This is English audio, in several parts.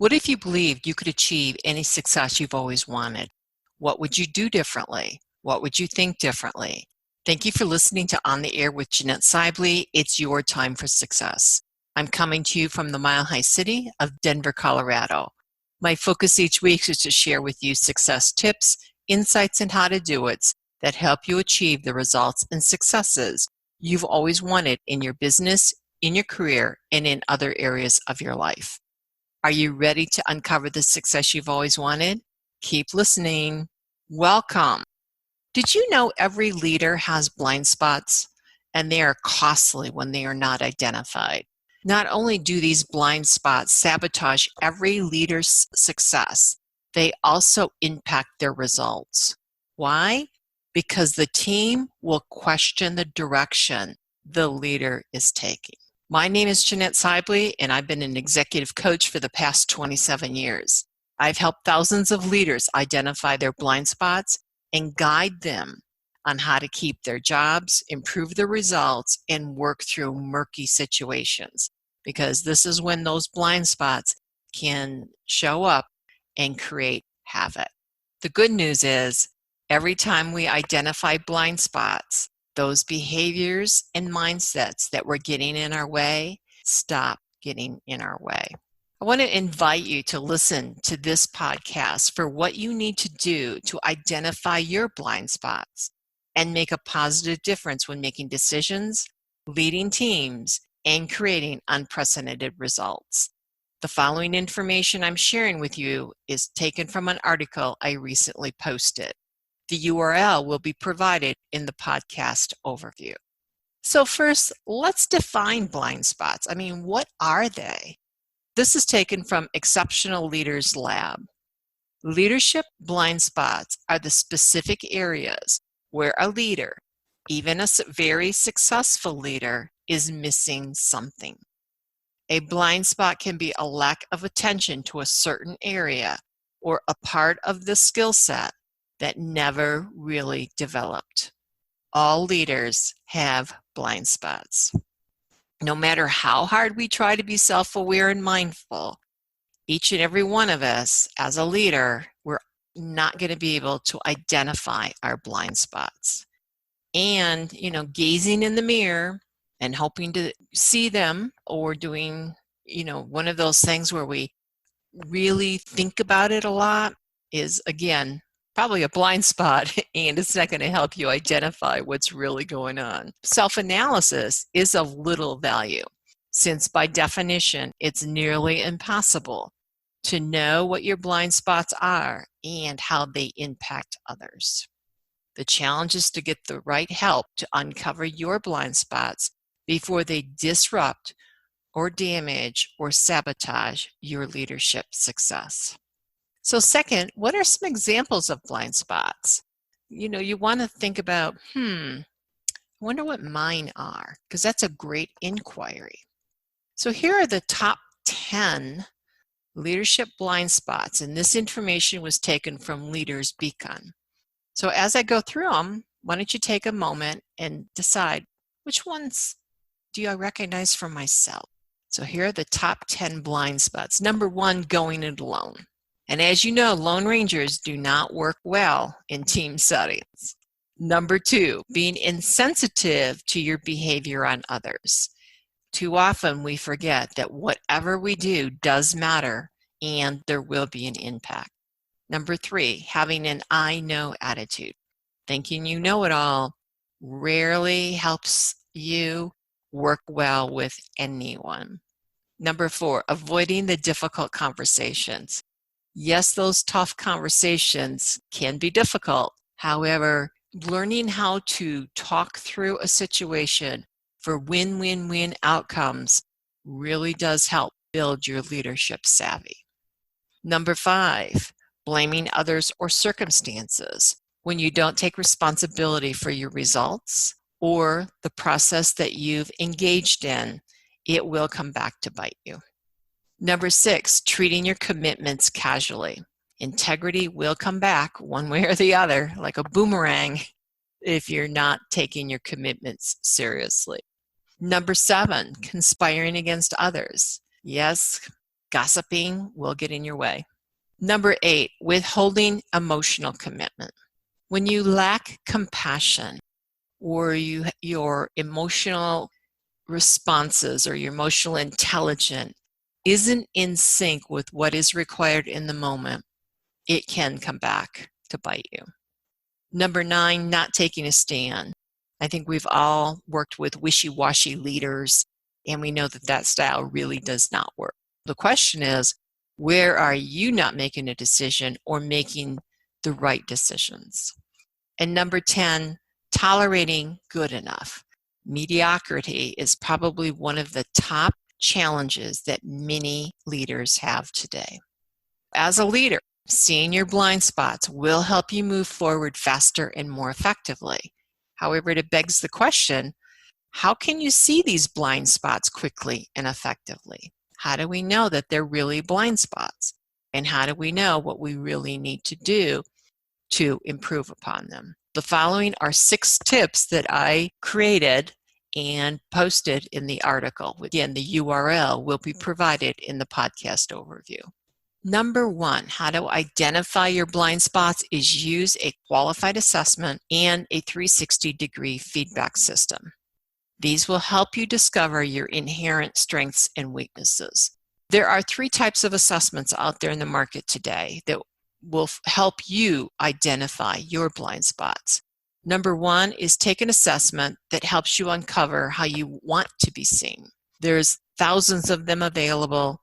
What if you believed you could achieve any success you've always wanted? What would you do differently? What would you think differently? Thank you for listening to On the Air with Jeannette Seibly. It's your time for success. I'm coming to you from the Mile High City of Denver, Colorado. My focus each week is to share with you success tips, insights, and how to do it that help you achieve the results and successes you've always wanted in your business, in your career, and in other areas of your life. Are you ready to uncover the success you've always wanted? Keep listening. Welcome. Did you know every leader has blind spots, and they are costly when they are not identified? Not only do these blind spots sabotage every leader's success, they also impact their results. Why? Because the team will question the direction the leader is taking. My name is Jeannette Seibly, and I've been an executive coach for the past 27 years. I've helped thousands of leaders identify their blind spots and guide them on how to keep their jobs, improve their results, and work through murky situations. Because this is when those blind spots can show up and create havoc. The good news is, every time we identify blind spots, those behaviors and mindsets that were getting in our way stop getting in our way. I want to invite you to listen to this podcast for what you need to do to identify your blind spots and make a positive difference when making decisions, leading teams, and creating unprecedented results. The following information I'm sharing with you is taken from an article I recently posted. The URL will be provided in the podcast overview. So first, let's define blind spots. What are they? This is taken from Exceptional Leaders Lab. Leadership blind spots are the specific areas where a leader, even a very successful leader, is missing something. A blind spot can be a lack of attention to a certain area or a part of the skill set that never really developed. All leaders have blind spots. No matter how hard we try to be self-aware and mindful, each and every one of us as a leader, we're not going to be able to identify our blind spots. And, gazing in the mirror and hoping to see them, or doing, one of those things where we really think about it a lot, is, again, probably a blind spot, and it's not going to help you identify what's really going on. Self-analysis is of little value, since by definition, it's nearly impossible to know what your blind spots are and how they impact others. The challenge is to get the right help to uncover your blind spots before they disrupt or damage or sabotage your leadership success. So second, what are some examples of blind spots? You want to think about, I wonder what mine are, because that's a great inquiry. So here are the top 10 leadership blind spots, and this information was taken from Leaders Beacon. So as I go through them, why don't you take a moment and decide which ones do I recognize for myself? So here are the top 10 blind spots. Number 1, going it alone. And as you know, Lone Rangers do not work well in team settings. Number 2, being insensitive to your behavior on others. Too often we forget that whatever we do does matter and there will be an impact. Number 3, having an I know attitude. Thinking you know it all rarely helps you work well with anyone. Number 4, avoiding the difficult conversations. Yes, those tough conversations can be difficult. However, learning how to talk through a situation for win-win-win outcomes really does help build your leadership savvy. Number 5, blaming others or circumstances. When you don't take responsibility for your results or the process that you've engaged in, it will come back to bite you. Number 6, treating your commitments casually. Integrity will come back one way or the other, like a boomerang, if you're not taking your commitments seriously. Number 7, conspiring against others. Yes, Gossiping will get in your way. Number 8, withholding emotional commitment. When you lack compassion or your emotional responses or your emotional intelligence isn't in sync with what is required in the moment, it can come back to bite you. Number 9, not taking a stand. I think we've all worked with wishy-washy leaders, and we know that that style really does not work. The question is, where are you not making a decision or making the right decisions? And number 10, tolerating good enough. Mediocrity is probably one of the top challenges that many leaders have today. As a leader, seeing your blind spots will help you move forward faster and more effectively. However, it begs the question, how can you see these blind spots quickly and effectively? How do we know that they're really blind spots? And how do we know what we really need to do to improve upon them? The following are 6 tips that I created and posted in the article. Again, the URL will be provided in the podcast overview. Number 1, how to identify your blind spots is use a qualified assessment and a 360-degree feedback system. These will help you discover your inherent strengths and weaknesses. There are 3 types of assessments out there in the market today that will help you identify your blind spots. Number 1 is take an assessment that helps you uncover how you want to be seen. There's thousands of them available.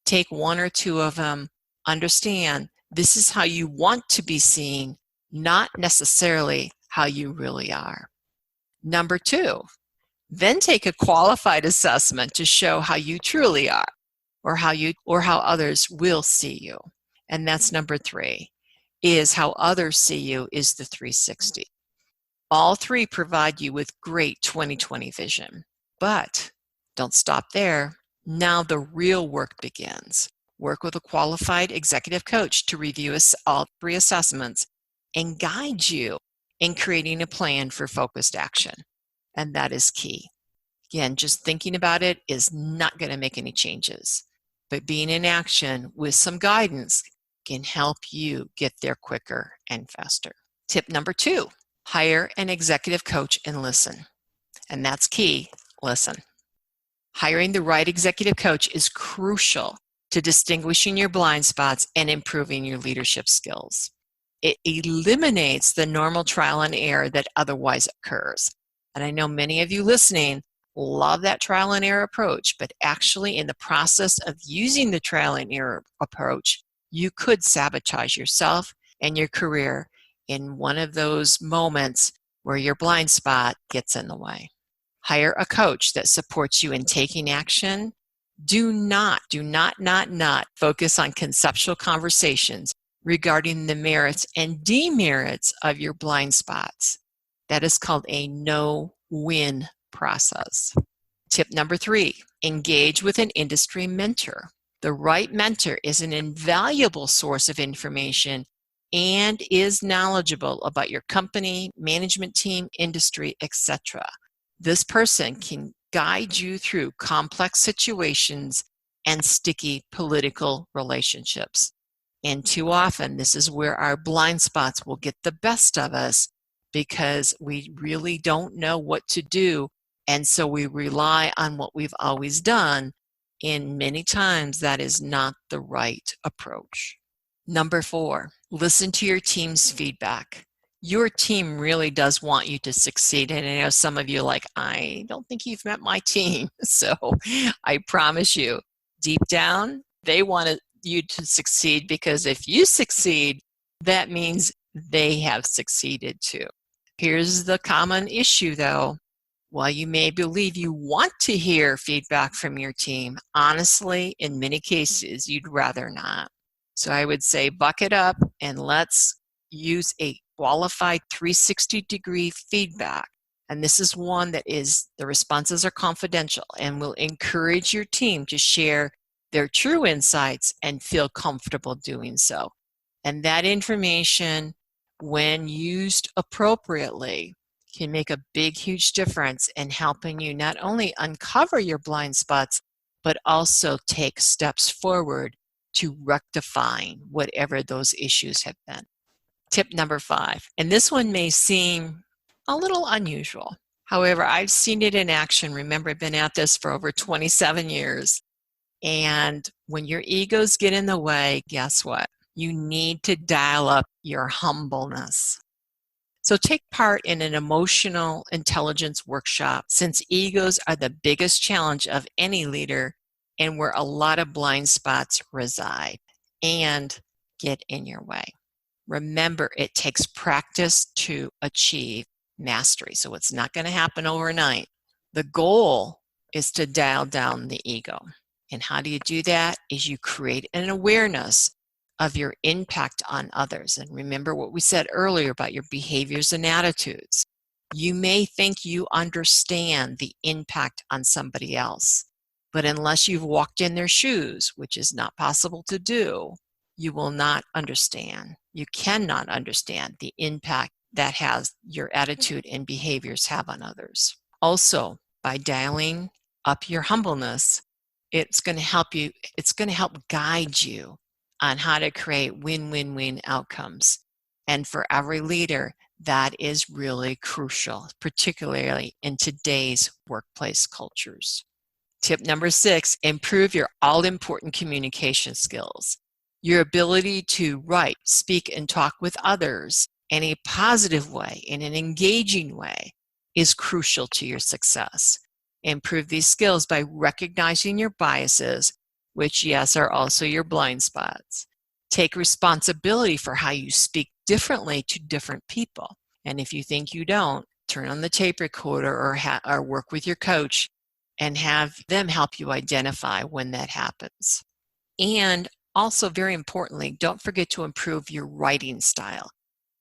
Take 1 or 2 of them. Understand this is how you want to be seen, not necessarily how you really are. Number 2, then take a qualified assessment to show how you truly are, or how others will see you. And that's number 3, is how others see you is the 360. All 3 provide you with great 20/20 vision. But don't stop there. Now the real work begins. Work with a qualified executive coach to review all 3 assessments and guide you in creating a plan for focused action. And that is key. Again, just thinking about it is not going to make any changes. But being in action with some guidance can help you get there quicker and faster. Tip number 2, hire an executive coach and listen. And that's key, listen. Hiring the right executive coach is crucial to distinguishing your blind spots and improving your leadership skills. It eliminates the normal trial and error that otherwise occurs. And I know many of you listening love that trial and error approach, but actually in the process of using the trial and error approach, you could sabotage yourself and your career in one of those moments where your blind spot gets in the way. Hire a coach that supports you in taking action. Do not focus on conceptual conversations regarding the merits and demerits of your blind spots. That is called a no-win process. Tip number 3, engage with an industry mentor. The right mentor is an invaluable source of information and is knowledgeable about your company, management team, industry, etc. This person can guide you through complex situations and sticky political relationships. And too often, this is where our blind spots will get the best of us because we really don't know what to do. And so we rely on what we've always done. And many times that is not the right approach. Number 4, listen to your team's feedback. Your team really does want you to succeed. And I know some of you are like, I don't think you've met my team. So I promise you, deep down, they want you to succeed because if you succeed, that means they have succeeded too. Here's the common issue though. While you may believe you want to hear feedback from your team, honestly, in many cases, you'd rather not. So I would say bucket up and let's use a qualified 360-degree feedback. And this is one that the responses are confidential and will encourage your team to share their true insights and feel comfortable doing so. And that information, when used appropriately, can make a big, huge difference in helping you not only uncover your blind spots, but also take steps forward to rectifying whatever those issues have been. Tip number 5, and this one may seem a little unusual. However, I've seen it in action. Remember, I've been at this for over 27 years. And when your egos get in the way, guess what? You need to dial up your humbleness. So take part in an emotional intelligence workshop, since egos are the biggest challenge of any leader and where a lot of blind spots reside and get in your way. Remember, it takes practice to achieve mastery, so it's not going to happen overnight. The goal is to dial down the ego. And how do you do that? Is you create an awareness of your impact on others. And remember what we said earlier about your behaviors and attitudes. You may think you understand the impact on somebody else, but unless you've walked in their shoes, which is not possible to do, you will not understand. You cannot understand the impact that has your attitude and behaviors have on others. Also, by dialing up your humbleness, it's going to help you, it's going to help guide you on how to create win-win-win outcomes. And for every leader, that is really crucial, particularly in today's workplace cultures. Tip number 6, improve your all-important communication skills. Your ability to write, speak, and talk with others in a positive way, in an engaging way, is crucial to your success. Improve these skills by recognizing your biases, which, yes, are also your blind spots. Take responsibility for how you speak differently to different people. And if you think you don't, turn on the tape recorder or work with your coach and have them help you identify when that happens. And also, very importantly, don't forget to improve your writing style,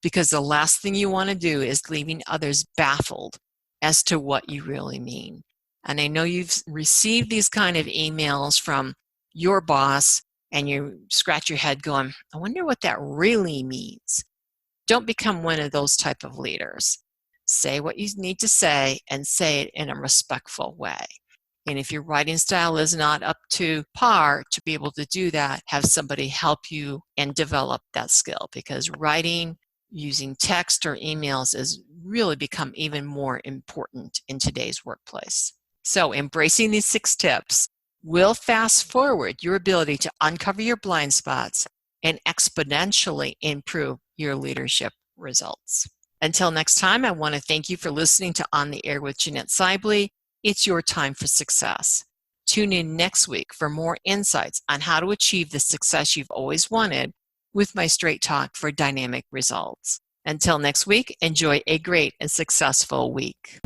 because the last thing you want to do is leaving others baffled as to what you really mean. And I know you've received these kind of emails from your boss and you scratch your head going, I wonder what that really means. Don't become one of those type of leaders. Say what you need to say and say it in a respectful way. And if your writing style is not up to par to be able to do that, have somebody help you and develop that skill, because writing using text or emails has really become even more important in today's workplace. So embracing these 6 tips will fast forward your ability to uncover your blind spots and exponentially improve your leadership results. Until next time, I want to thank you for listening to On the Air with Jeannette Seibly. It's your time for success. Tune in next week for more insights on how to achieve the success you've always wanted with my straight talk for dynamic results. Until next week, enjoy a great and successful week.